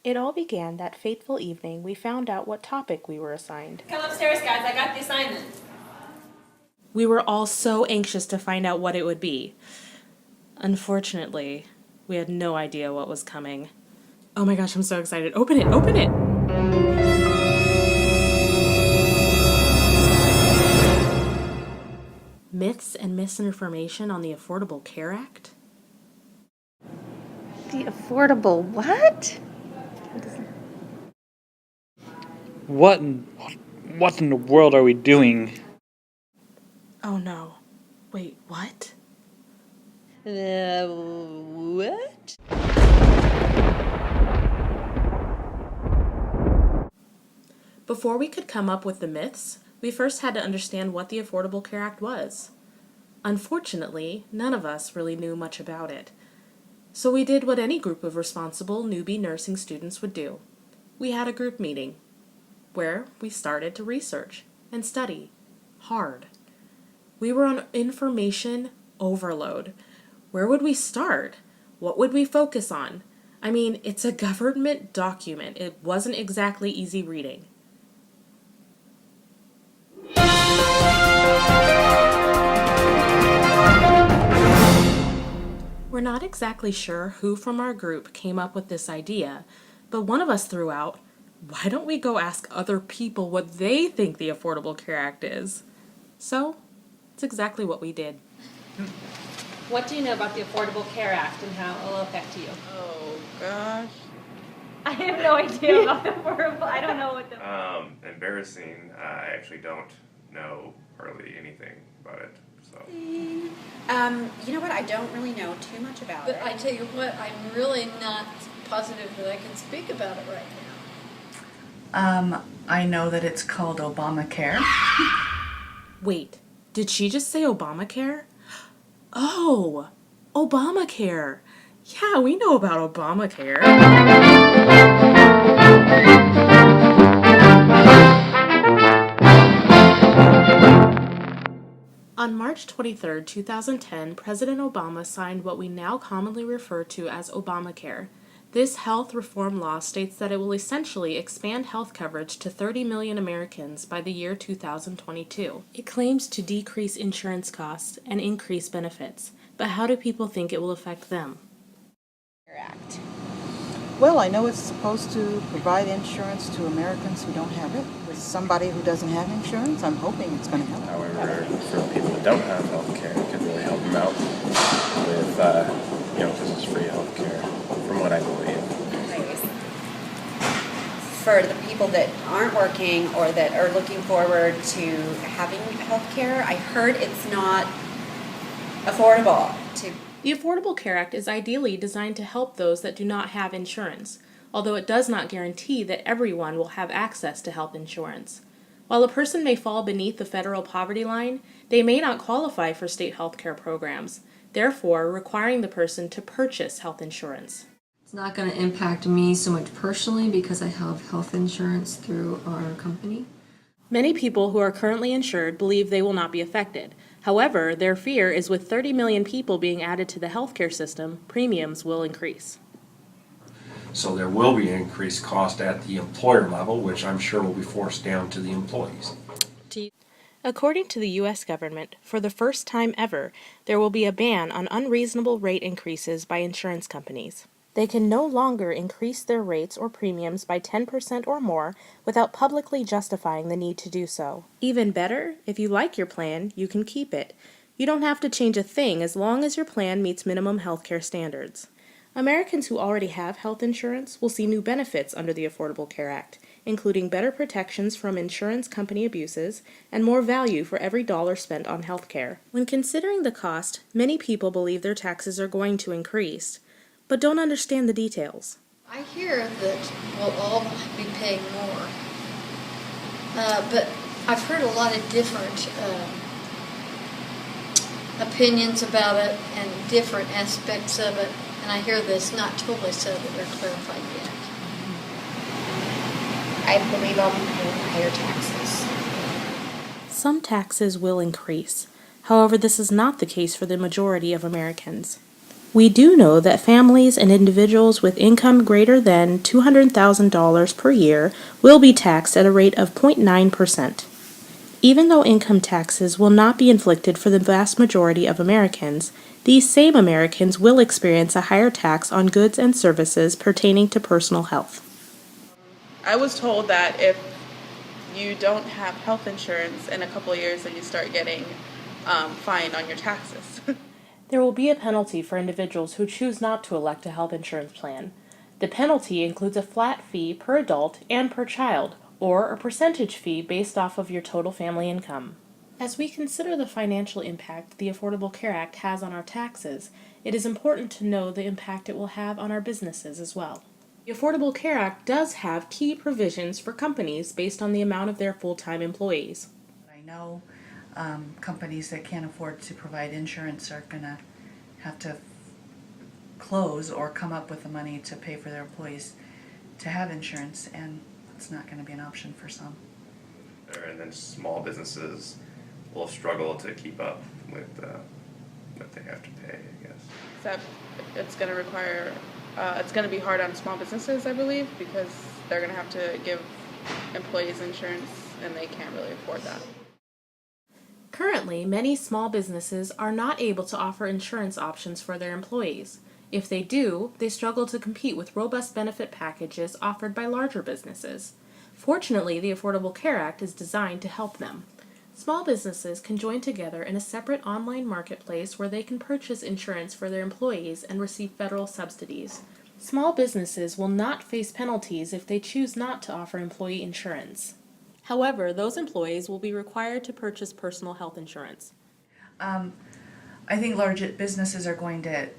It all began that fateful evening we found out what topic we were assigned. Come upstairs, guys. I got the assignment. We were all so anxious to find out what it would be. Unfortunately, we had no idea what was coming. Oh my gosh, I'm so excited. Open it, open it! Myths and misinformation on the Affordable Care Act? The affordable what? What in the world are we doing? Oh no. Wait, what? What? Before we could come up with the myths, we first had to understand what the Affordable Care Act was. Unfortunately, none of us really knew much about it. So we did what any group of responsible newbie nursing students would do. We had a group meeting where we started to research and study hard. We were on information overload. Where would we start? What would we focus on? I mean, it's a government document. It wasn't exactly easy reading. We're not exactly sure who from our group came up with this idea, but one of us threw out, why don't we go ask other people what they think the Affordable Care Act is? So, it's exactly what we did. What do you know about the Affordable Care Act and how it will affect you? Oh, gosh. I have no idea about the affordable. I don't know what the. Embarrassing. I actually don't know hardly anything about it. So. You know what? I don't really know too much about it. But I tell you what, I'm really not positive that I can speak about it right now. I know that it's called Obamacare. Wait, did she just say Obamacare? Oh, Obamacare. Yeah, we know about Obamacare. On March 23, 2010, President Obama signed what we now commonly refer to as Obamacare. This health reform law states that it will essentially expand health coverage to 30 million Americans by the year 2022. It claims to decrease insurance costs and increase benefits, but how do people think it will affect them? Act. Well, I know it's supposed to provide insurance to Americans who don't have it. With somebody who doesn't have insurance, I'm hoping it's going to help. However, for people that don't have health care, it could really help them out with, because it's free health care, from what I believe. For the people that aren't working or that are looking forward to having health care, I heard it's not affordable to. The Affordable Care Act is ideally designed to help those that do not have insurance, although it does not guarantee that everyone will have access to health insurance. While a person may fall beneath the federal poverty line, they may not qualify for state health care programs, therefore requiring the person to purchase health insurance. It's not going to impact me so much personally because I have health insurance through our company. Many people who are currently insured believe they will not be affected. However, their fear is with 30 million people being added to the healthcare system, premiums will increase. So there will be an increased cost at the employer level, which I'm sure will be forced down to the employees. According to the U.S. government, for the first time ever, there will be a ban on unreasonable rate increases by insurance companies. They can no longer increase their rates or premiums by 10% or more without publicly justifying the need to do so. Even better, if you like your plan, you can keep it. You don't have to change a thing as long as your plan meets minimum healthcare standards. Americans who already have health insurance will see new benefits under the Affordable Care Act, including better protections from insurance company abuses and more value for every dollar spent on healthcare. When considering the cost, many people believe their taxes are going to increase, but don't understand the details. I hear that we'll all be paying more, but I've heard a lot of different opinions about it and different aspects of it, and I hear this not totally settled or clarified yet. I believe I'll be paying higher taxes. Some taxes will increase. However, this is not the case for the majority of Americans. We do know that families and individuals with income greater than $200,000 per year will be taxed at a rate of 0.9%. Even though income taxes will not be inflicted for the vast majority of Americans, these same Americans will experience a higher tax on goods and services pertaining to personal health. I was told that if you don't have health insurance in a couple of years, then you start getting fined on your taxes. There will be a penalty for individuals who choose not to elect a health insurance plan. The penalty includes a flat fee per adult and per child, or a percentage fee based off of your total family income. As we consider the financial impact the Affordable Care Act has on our taxes, it is important to know the impact it will have on our businesses as well. The Affordable Care Act does have key provisions for companies based on the amount of their full-time employees. I know companies that can't afford to provide insurance are going to have to close or come up with the money to pay for their employees to have insurance, and it's not going to be an option for some. And then small businesses will struggle to keep up with what they have to pay, I guess. Except it's going to require, it's going to be hard on small businesses, I believe, because they're going to have to give employees insurance, and they can't really afford that. Currently, many small businesses are not able to offer insurance options for their employees. If they do, they struggle to compete with robust benefit packages offered by larger businesses. Fortunately, the Affordable Care Act is designed to help them. Small businesses can join together in a separate online marketplace where they can purchase insurance for their employees and receive federal subsidies. Small businesses will not face penalties if they choose not to offer employee insurance. However, those employees will be required to purchase personal health insurance. I think large businesses are going to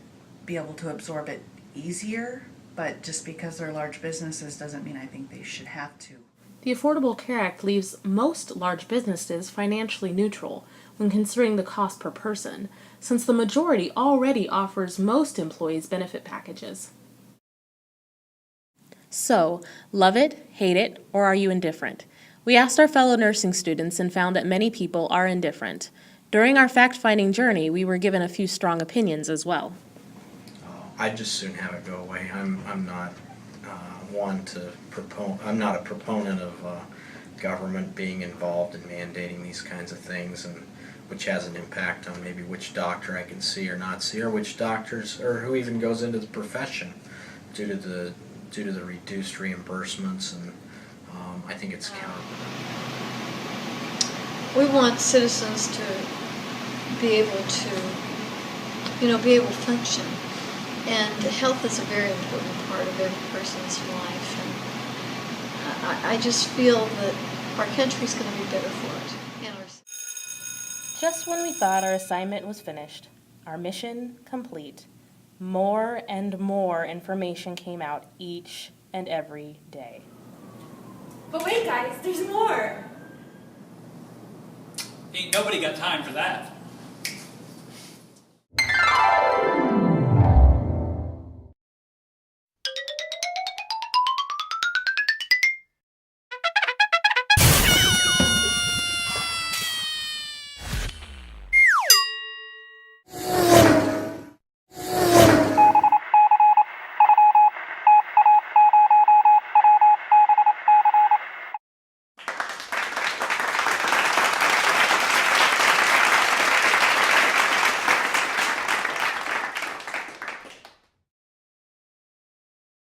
be able to absorb it easier, but just because they're large businesses doesn't mean I think they should have to. The Affordable Care Act leaves most large businesses financially neutral when considering the cost per person, since the majority already offers most employees benefit packages. So, love it, hate it, or are you indifferent? We asked our fellow nursing students and found that many people are indifferent. During our fact-finding journey, we were given a few strong opinions as well. I'd just soon have it go away. I'm not I'm not a proponent of government being involved in mandating these kinds of things, and which has an impact on maybe which doctor I can see or not see, or which doctors, or who even goes into the profession due to the reduced reimbursements, and I think it's counterproductive. We want citizens to be able to, be able to function. And health is a very important part of every person's life. And I just feel that our country's going to be better for it. And Just when we thought our assignment was finished, our mission complete, more and more information came out each and every day. But wait, guys, there's more! Ain't nobody got time for that.